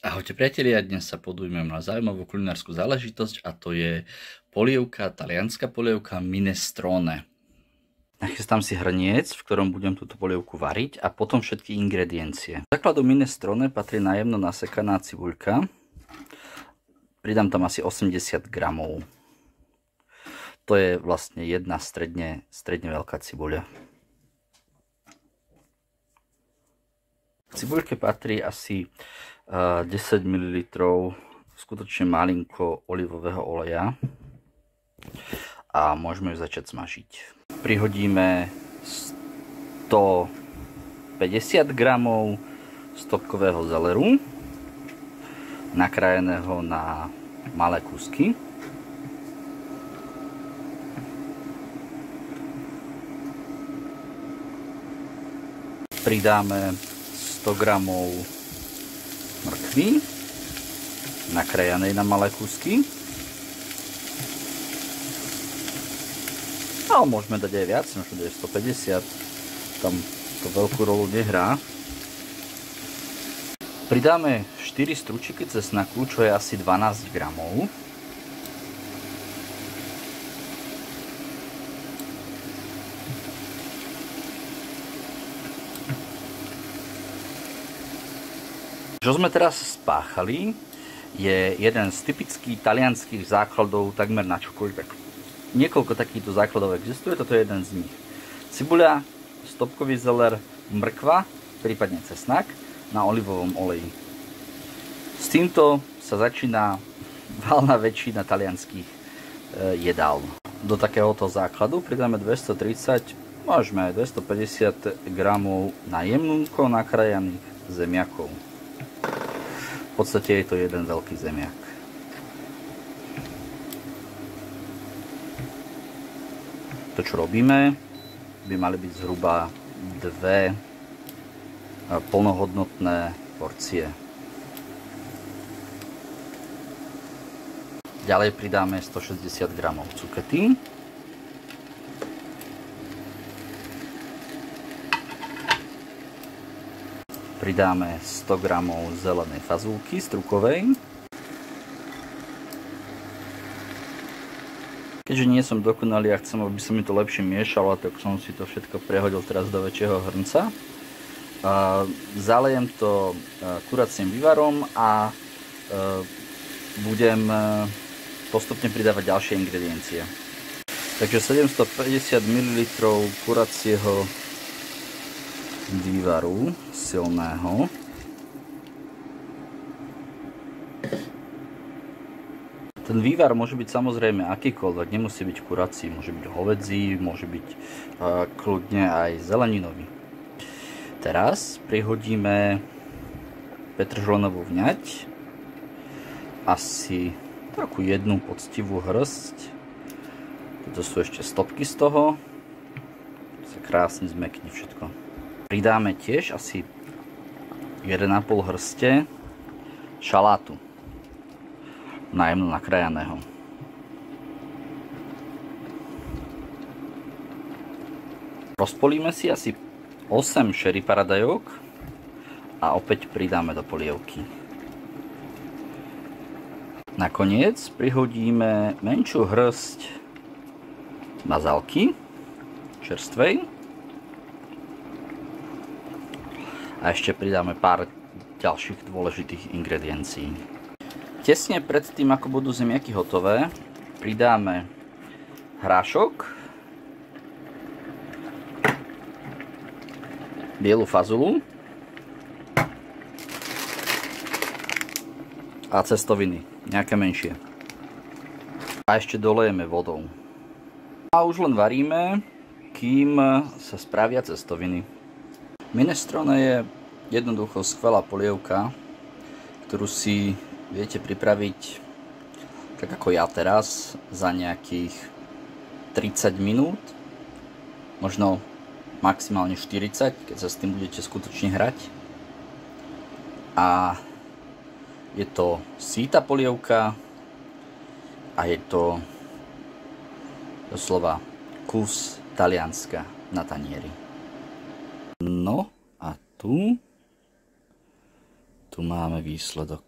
Ahojte priatelia, dnes sa podujmem na zaujímavú kulinárskú záležitosť a to je polievka, talianska polievka minestrone. Nachystám si hrniec, v ktorom budem túto polievku variť a potom všetky ingrediencie. Základom minestrone patrí najemno nasekaná cibuľka. Pridám tam asi 80 gramov. To je vlastne jedna stredne veľká cibuľa. K cibuľke patrí asi 10 ml skutočne malinko olivového oleja a môžeme ju začať smažiť. Prihodíme 150 gramov stopkového zeleru, nakrájeného na malé kúsky. Pridáme 100 gramov mrkvy, nakrájanej na malé kúsky. Ale môžeme dať aj viac, môžeme dať 150, tam to veľkú rolu nehrá. Pridáme 4 stručiky cesnaku, čo je asi 12 gramov. Čo sme teraz spáchali, je jeden z typických talianských základov takmer na čokoľvek. Niekoľko takýchto základov existuje, toto je jeden z nich. Cibuľa, stopkový zeler, mrkva, prípadne cesnak na olivovom oleji. S týmto sa začína valná väčšina talianských jedál. Do takéhoto základu pridáme 230, môžeme aj 250 gramov na jemnúko nakrájaných zemiakov. V podstate je to jeden veľký zemiak. To, čo robíme, by mali byť zhruba 2 plnohodnotné porcie. Ďalej pridáme 160 gramov cukety. Pridáme 100 gramov zelenej fazulky strukovej. Keďže nie som dokonalý a chcem, aby sa mi to lepšie miešalo, tak som si to všetko prehodil teraz do väčšieho hrnca. Zalejem to kuracím vývarom a budem postupne pridávať ďalšie ingrediencie. Takže 750 ml kuracieho vývaru silného. Ten vývar môže byť samozrejme akýkoľvek, nemusí byť kurací, môže byť hovedzí, môže byť kľudne aj zeleninový. Teraz prihodíme petržlenovú vňať, asi takú jednu poctivú hrst. Toto sú ešte stopky z toho, to sa krásne zmäkne všetko. Pridáme tiež asi 1,5 hrste šalátu najemno nakrájaného. Rozpolíme si asi 8 sherry paradajok a opäť pridáme do polievky. Nakoniec prihodíme menšiu hrst bazálky čerstvej a ešte pridáme pár ďalších dôležitých ingrediencií. Tesne pred tým, ako budú zemiaky hotové, pridáme hrášok, bielu fazulu a cestoviny, nejaké menšie. A ešte dolejeme vodou. A už len varíme, kým sa spravia cestoviny. Minestrone je jednoducho skvelá polievka, ktorú si viete pripraviť tak ako ja teraz za nejakých 30 minút, možno maximálne 40, keď sa s tým budete skutočne hrať. A je to síta polievka a je to doslova kus Talianska na tanieri. No a tu Tu máme výsledok.